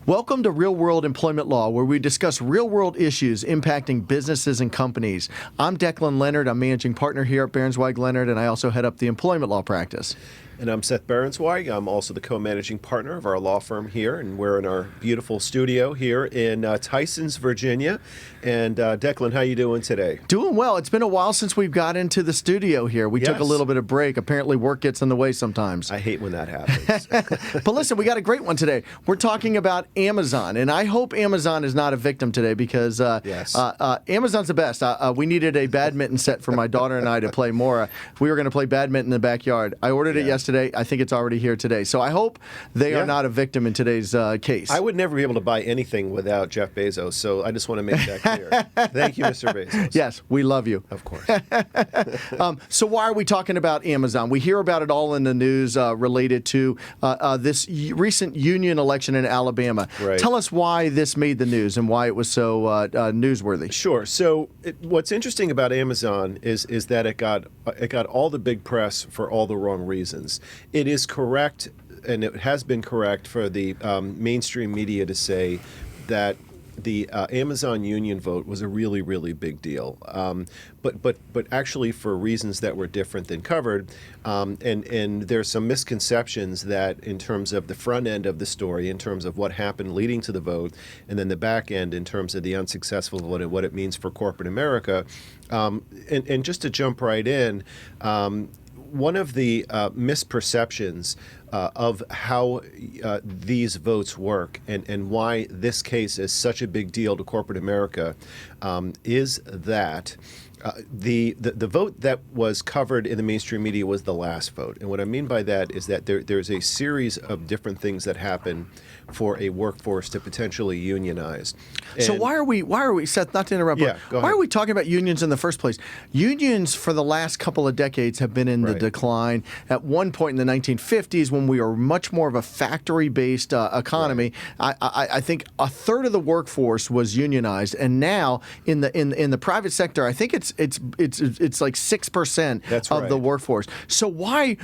Welcome to Real World Employment Law, where we discuss real-world issues impacting businesses and companies. I'm Leonard. I'm managing partner here at Berenzweig, Leonard, and I also head up the employment law practice. And I'm Seth Berenzweig. I'm also the co-managing partner of our law firm here, and we're in our beautiful studio here in Tysons, Virginia. And Declan, how you doing today? Doing well. It's been a while since we've got into the studio here. We took a little bit of break. Apparently work gets in the way sometimes. I hate when that happens. But listen, we got a great one today. We're talking about Amazon, and I hope Amazon is not a victim today because Amazon's the best. We needed a badminton set for my daughter and I to play more. We were going to play badminton in the backyard. I ordered it yesterday. I think it's already here today. So I hope they are not a victim in today's case. I would never be able to buy anything without Jeff Bezos, so I just want to make that clear. Thank you, Mr. Bezos. Yes, we love you. Of course. So why are we talking about Amazon? We hear about it all in the news related to this recent union election in Alabama. Right. Tell us why this made the news and why it was so newsworthy. Sure. So what's interesting about Amazon is that it got all the big press for all the wrong reasons. It is correct, and it has been correct for the mainstream media to say that the Amazon union vote was a really, really big deal, but actually for reasons that were different than covered, and there's some misconceptions that in terms of the front end of the story, in terms of what happened leading to the vote, and then the back end in terms of the unsuccessful vote and what it means for corporate America, and just to jump right in. One of the misperceptions of how these votes work and why this case is such a big deal to corporate America is that the vote that was covered in the mainstream media was the last vote. And what I mean by that is that there's a series of different things that happen for a workforce to potentially unionize. So why are we, Seth, not to interrupt, go ahead. Why are we talking about unions in the first place? Unions for the last couple of decades have been in the decline. At one point in the 1950s, when we were much more of a factory-based economy, I think a third of the workforce was unionized, and now in the private sector, I think it's like 6% of the workforce. So why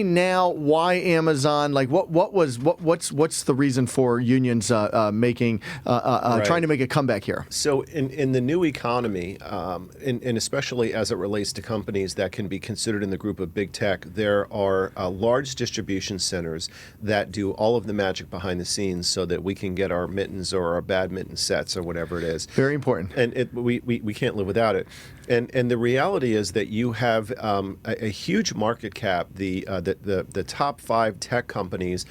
now? Why Amazon? Like what's the reason for unions trying to make a comeback here? So in the new economy, and especially as it relates to companies that can be considered in the group of big tech, there are large distribution centers that do all of the magic behind the scenes so that we can get our mittens or our badminton sets or whatever it is. Very important. And we can't live without it. And the reality is that you have a huge market cap. The top 5 tech companies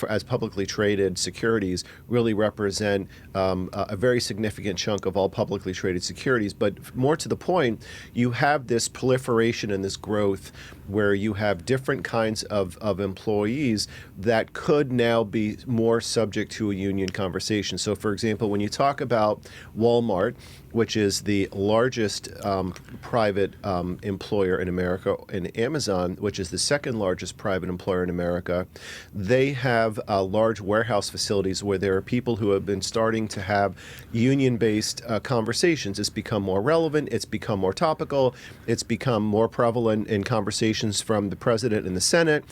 as publicly traded securities really represent a very significant chunk of all publicly traded securities. But more to the point, you have this proliferation and this growth where you have different kinds of employees that could now be more subject to a union conversation. So, for example, when you talk about Walmart, which is the largest private employer in America, and Amazon, which is the second largest private employer in America, they have large warehouse facilities where there are people who have been starting to have union-based conversations. It's become more relevant, it's become more topical, it's become more prevalent in conversations from the president and the Senate,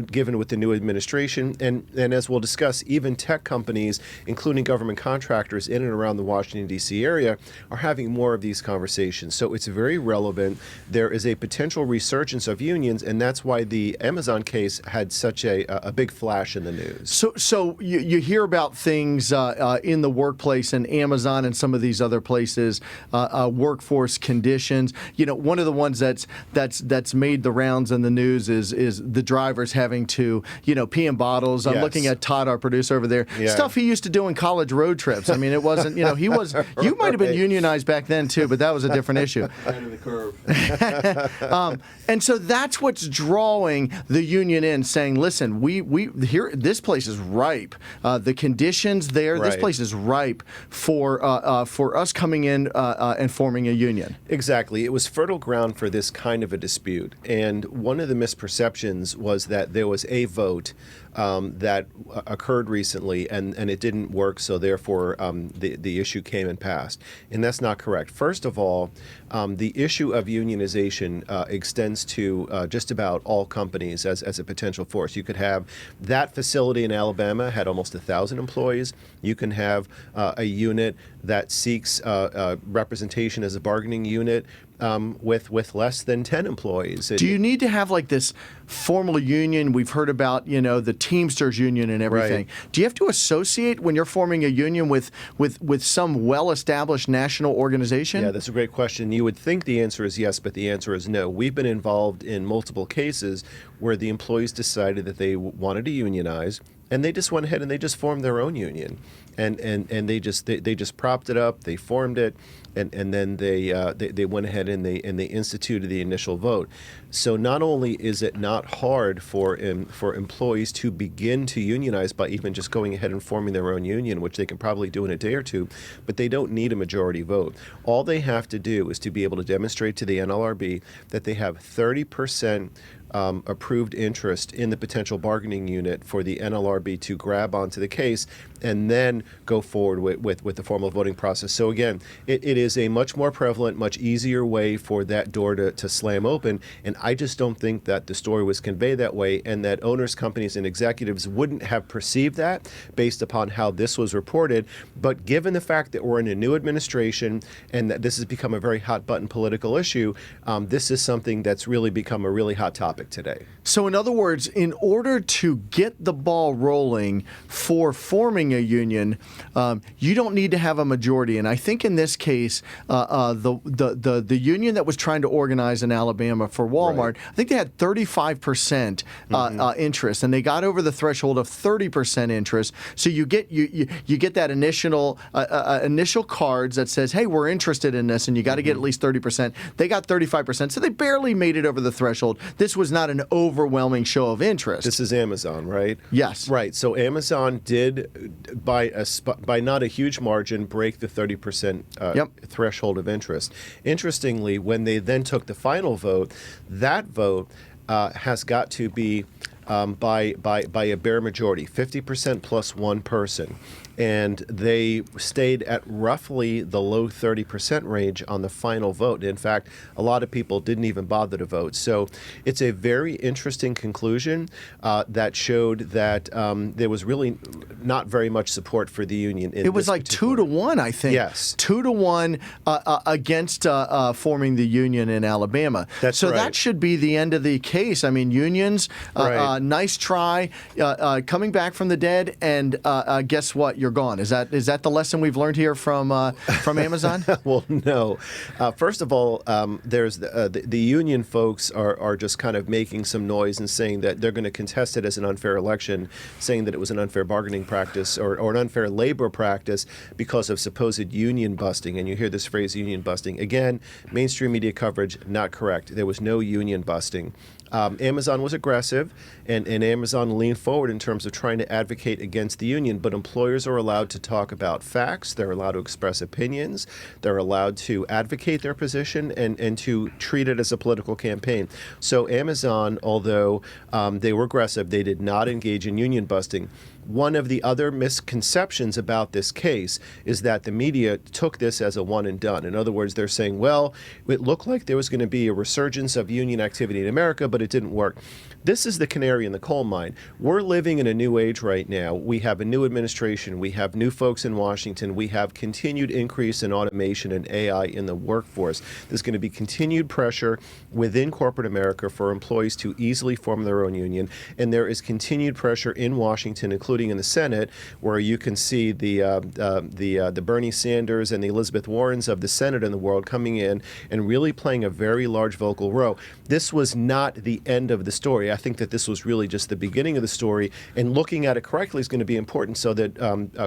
given with the new administration. And as we'll discuss, even tech companies, including government contractors in and around the Washington, D.C. area, are having more of these conversations. So it's very relevant. There is a potential resurgence of unions, and that's why the Amazon case had such a big flash in the news. So you hear about things in the workplace and Amazon and some of these other places, workforce conditions. You know, one of the ones that's made the rounds in the news is the drivers having to, pee in bottles. I'm looking at Todd, our producer over there. Yeah. Stuff he used to do in college road trips. I mean, it wasn't, he was, you might have been unionized back then too, but that was a different issue. Under the curve. And so that's what's drawing the union in, saying, listen, we here, this place is ripe. The conditions there, this place is ripe for us coming in and forming a union. Exactly. It was fertile ground for this kind of a dispute. And one of the misperceptions was that there was a vote that occurred recently, and it didn't work, so therefore the issue came and passed. And that's not correct. First of all, the issue of unionization extends to just about all companies as a potential force. You could have that facility in Alabama had almost 1,000 employees. You can have a unit that seeks representation as a bargaining unit with less than 10 employees. Do you need to have like this formal union? We've heard about, the Teamsters union and everything. Right. Do you have to associate when you're forming a union with some well-established national organization? Yeah, that's a great question. You would think the answer is yes, but the answer is no. We've been involved in multiple cases where the employees decided that they wanted to unionize, and they just went ahead and they just formed their own union, and they just propped it up, they formed it, and then they went ahead and they instituted the initial vote. So not only is it not hard for employees to begin to unionize by even just going ahead and forming their own union, which they can probably do in a day or two, but they don't need a majority vote. All they have to do is to be able to demonstrate to the NLRB that they have 30% approved interest in the potential bargaining unit for the NLRB to grab onto the case and then go forward with the formal voting process. So again, it is a much more prevalent, much easier way for that door to slam open, and I just don't think that the story was conveyed that way, and that owners, companies, and executives wouldn't have perceived that based upon how this was reported. But given the fact that we're in a new administration and that this has become a very hot button political issue, this is something that's really become a really hot topic today. So in other words, in order to get the ball rolling for forming a union, you don't need to have a majority. And I think in this case, the union that was trying to organize in Alabama for Walmart, right, I think they had 35% interest, and they got over the threshold of 30% interest. So you get that initial cards that says, hey, we're interested in this, and you got to get at least 30%. They got 35%, so they barely made it over the threshold. This was not an overwhelming show of interest. This is Amazon, right? Yes. Right. So Amazon did, by not a huge margin, break the 30% threshold of interest. Interestingly, when they then took the final vote, that vote has got to be by a bare majority, 50% plus one person. And they stayed at roughly the low 30% range on the final vote. In fact, a lot of people didn't even bother to vote. So it's a very interesting conclusion that showed that there was really not very much support for the union. It was like 2-1, I think. Yes. 2-1 against forming the union in Alabama. That's right. So that should be the end of the case. I mean, unions, nice try, coming back from the dead, and guess what? You're gone. Is that the lesson we've learned here from Amazon? Well, no. First of all, there's the union folks are just kind of making some noise and saying that they're going to contest it as an unfair election, saying that it was an unfair bargaining practice or an unfair labor practice because of supposed union busting. And you hear this phrase, union busting. Again, mainstream media coverage, not correct. There was no union busting. Amazon was aggressive, and Amazon leaned forward in terms of trying to advocate against the union, but employers are allowed to talk about facts, they're allowed to express opinions, they're allowed to advocate their position and to treat it as a political campaign. So Amazon, although they were aggressive, they did not engage in union busting. One of the other misconceptions about this case is that the media took this as a one and done. In other words, they're saying, well, it looked like there was going to be a resurgence of union activity in America, but it didn't work. This is the canary in the coal mine. We're living in a new age right now. We have a new administration. We have new folks in Washington. We have continued increase in automation and AI in the workforce. There's going to be continued pressure within corporate America for employees to easily form their own union. And there is continued pressure in Washington, including in the Senate, where you can see the Bernie Sanders and the Elizabeth Warrens of the Senate and the world coming in and really playing a very large vocal role. This was not the the end of the story. I think that this was really just the beginning of the story, and looking at it correctly is going to be important so that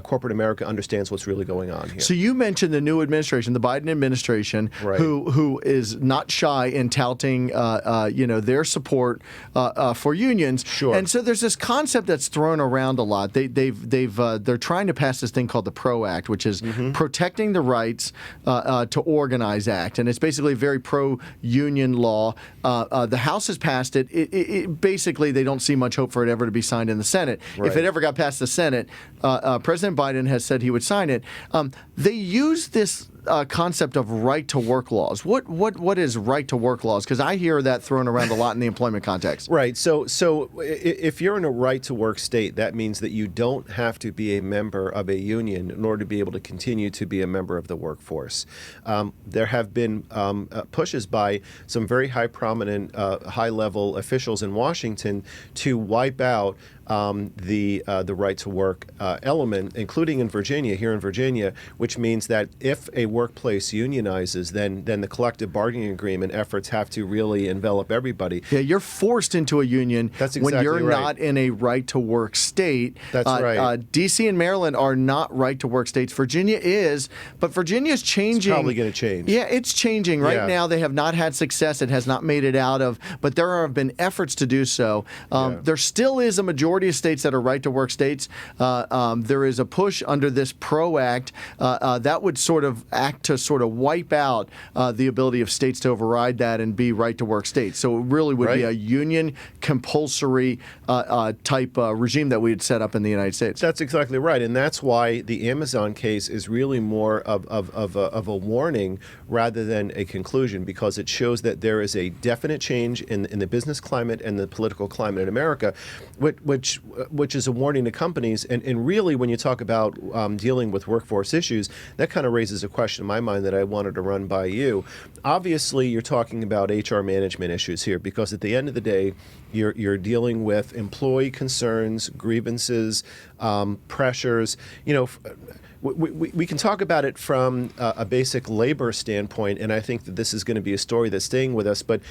corporate America understands what's really going on here. So you mentioned the new administration, the Biden administration, Right. who is not shy in touting, their support for unions. Sure. And so there's this concept that's thrown around a lot. They're trying to pass this thing called the PRO Act, which is Protecting the Rights to Organize Act, and it's basically a very pro-union law. The House has passed it. Basically, they don't see much hope for it ever to be signed in the Senate. Right. If it ever got past the Senate, President Biden has said he would sign it. They use this concept of right to work laws. What is right to work laws? Because I hear that thrown around a lot in the employment context. Right. So if you're in a right to work state, that means that you don't have to be a member of a union in order to be able to continue to be a member of the workforce. There have been pushes by some very prominent, high-level officials in Washington to wipe out the right to work element, including in Virginia, here in Virginia, which means that if a workplace unionizes, then the collective bargaining agreement efforts have to really envelop everybody. Yeah, you're forced into a union That's when exactly you're right. not in a right to work state. That's right. D.C. and Maryland are not right to work states. Virginia is, but Virginia's changing. It's probably going to change. Yeah, it's changing. Right Yeah. now, they have not had success. It has not made it out of, but there have been efforts to do so. There still is a majority of states that are right to work states. There is a push under this PRO Act that would sort of act to sort of wipe out the ability of states to override that and be right to work states. So it really would be Right. a union compulsory type regime that we had set up in the United States. That's exactly right, and that's why the Amazon case is really more of a warning rather than a conclusion, because it shows that there is a definite change in the business climate and the political climate in America, which is a warning to companies. And really, when you talk about dealing with workforce issues, that kind of raises a question in my mind that I wanted to run by you. Obviously, you're talking about HR management issues here, because at the end of the day, you're dealing with employee concerns, grievances, pressures. We can talk about it from a basic labor standpoint, and I think that this is going to be a story that's staying with us. But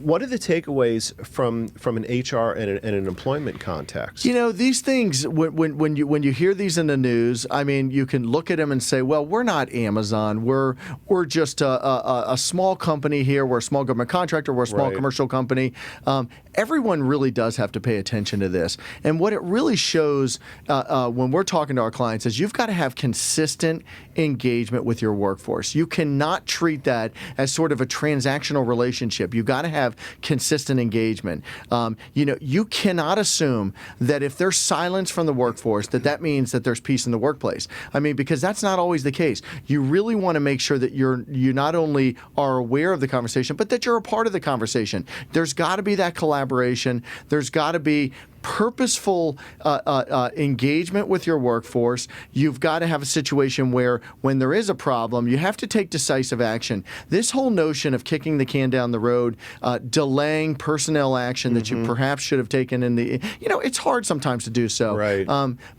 what are the takeaways from an HR and an employment context? These things, when you hear these in the news, I mean, you can look at them and say, well, we're not Amazon. We're just a small company here. We're a small government contractor. We're a small Right. commercial company. Everyone really does have to pay attention to this. And what it really shows when we're talking to our clients is you've got to have consistent engagement with your workforce. You cannot treat that as sort of a transactional relationship. You've got to have consistent engagement. You cannot assume that if there's silence from the workforce, that means that there's peace in the workplace. I mean, because that's not always the case. You really want to make sure that you not only are aware of the conversation, but that you're a part of the conversation. There's got to be that collaboration. There's got to be purposeful engagement with your workforce. You've got to have a situation where when there is a problem, you have to take decisive action. This whole notion of kicking the can down the road, delaying personnel action that you perhaps should have taken it's hard sometimes to do so. Right.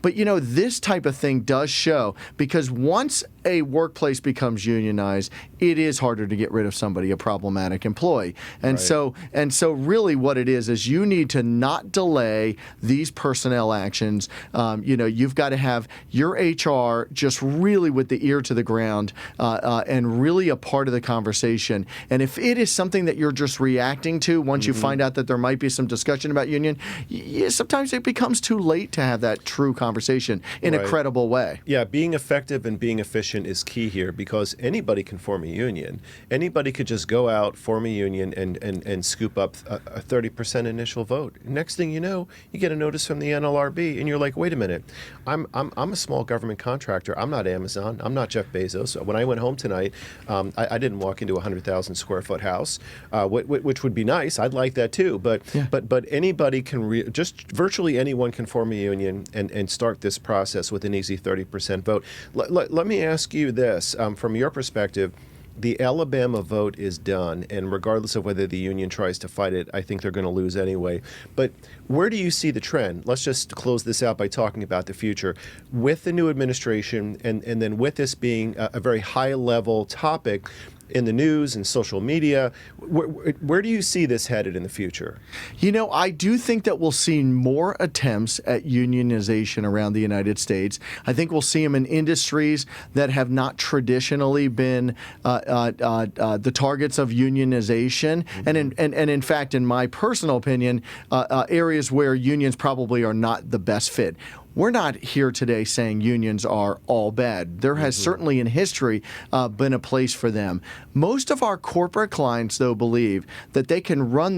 But this type of thing does show, because once a workplace becomes unionized, it is harder to get rid of somebody, a problematic employee. And Right. so really what it is you need to not delay these personnel actions. You've got to have your HR just really with the ear to the ground and really a part of the conversation. And if it is something that you're just reacting to once you find out that there might be some discussion about union, sometimes it becomes too late to have that true conversation in a Right. credible way. Yeah, being effective and being efficient is key here, because anybody can form a union. Anybody could just go out, form a union, and scoop up a 30% initial vote. Next thing you know, you get a notice from the NLRB, and you're like, wait a minute, I'm a small government contractor. I'm not Amazon. I'm not Jeff Bezos. When I went home tonight, I didn't walk into a 100,000 square foot house, which would be nice. I'd like that too. But anybody can just virtually anyone can form a union and start this process with an easy 30% vote. Let me ask you this, from your perspective. The Alabama vote is done, and regardless of whether the union tries to fight it, I think they're going to lose anyway. But where do you see the trend? Let's just close this out by talking about the future. With the new administration, and then with this being a very high-level topic, in the news and social media. Where do you see this headed in the future? I do think that we'll see more attempts at unionization around the United States. I think we'll see them in industries that have not traditionally been the targets of unionization, and in fact, in my personal opinion, areas where unions probably are not the best fit. We're not here today saying unions are all bad. There has certainly in history been a place for them. Most of our corporate clients, though, believe that they can run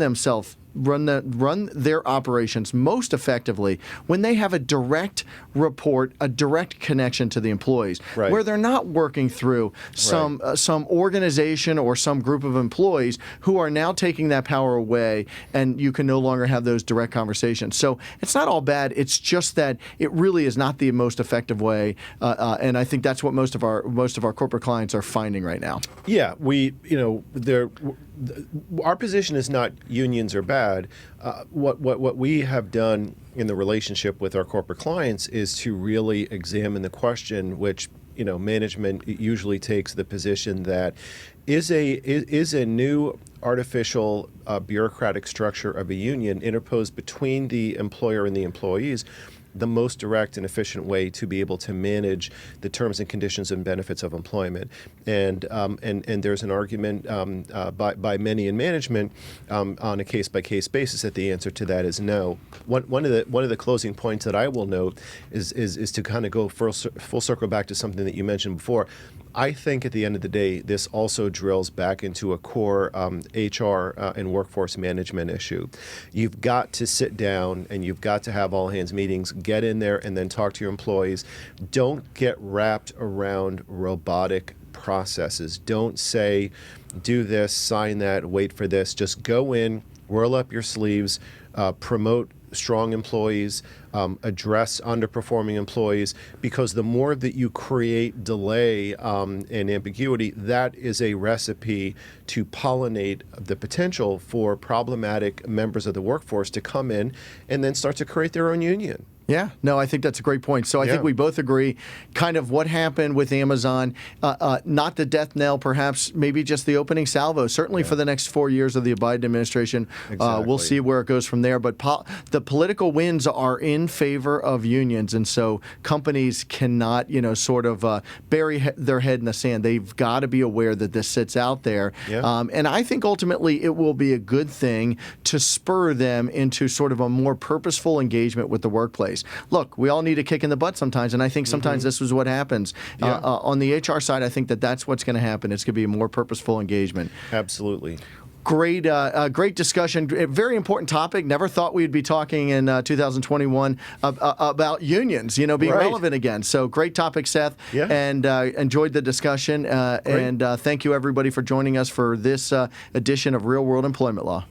their operations most effectively when they have a direct report, a direct connection to the employees, where they're not working through some organization or some group of employees who are now taking that power away, and you can no longer have those direct conversations. So it's not all bad. It's just that it really is not the most effective way, and I think that's what most of our corporate clients are finding right now. Yeah, our position is not unions are bad. What we have done in the relationship with our corporate clients is to really examine the question, which management usually takes the position that is a new artificial bureaucratic structure of a union interposed between the employer and the employees the most direct and efficient way to be able to manage the terms and conditions and benefits of employment. And there's an argument by many in management on a case-by-case basis that the answer to that is no. One of the closing points that I will note is to kind of go full circle back to something that you mentioned before. I think at the end of the day, this also drills back into a core HR and workforce management issue. You've got to sit down and you've got to have all hands meetings, get in there and then talk to your employees. Don't get wrapped around robotic processes. Don't say, do this, sign that, wait for this. Just go in, roll up your sleeves, promote strong employees, address underperforming employees, because the more that you create delay and ambiguity, that is a recipe to pollinate the potential for problematic members of the workforce to come in and then start to create their own union. Yeah, no, I think that's a great point. So I think we both agree kind of what happened with Amazon, not the death knell, perhaps maybe just the opening salvo. Certainly for the next 4 years of the Biden administration, we'll see where it goes from there. But the political winds are in favor of unions, and so companies cannot, sort of bury their head in the sand. They've got to be aware that this sits out there. And I think ultimately it will be a good thing to spur them into sort of a more purposeful engagement with the workplace. Look, we all need a kick in the butt sometimes, and I think sometimes this is what happens. On the HR side, I think that's what's going to happen. It's going to be a more purposeful engagement. Absolutely. Great discussion. Very important topic. Never thought we'd be talking in 2021 about unions, being relevant again. So great topic, Seth. And enjoyed the discussion. And thank you, everybody, for joining us for this edition of Real World Employment Law.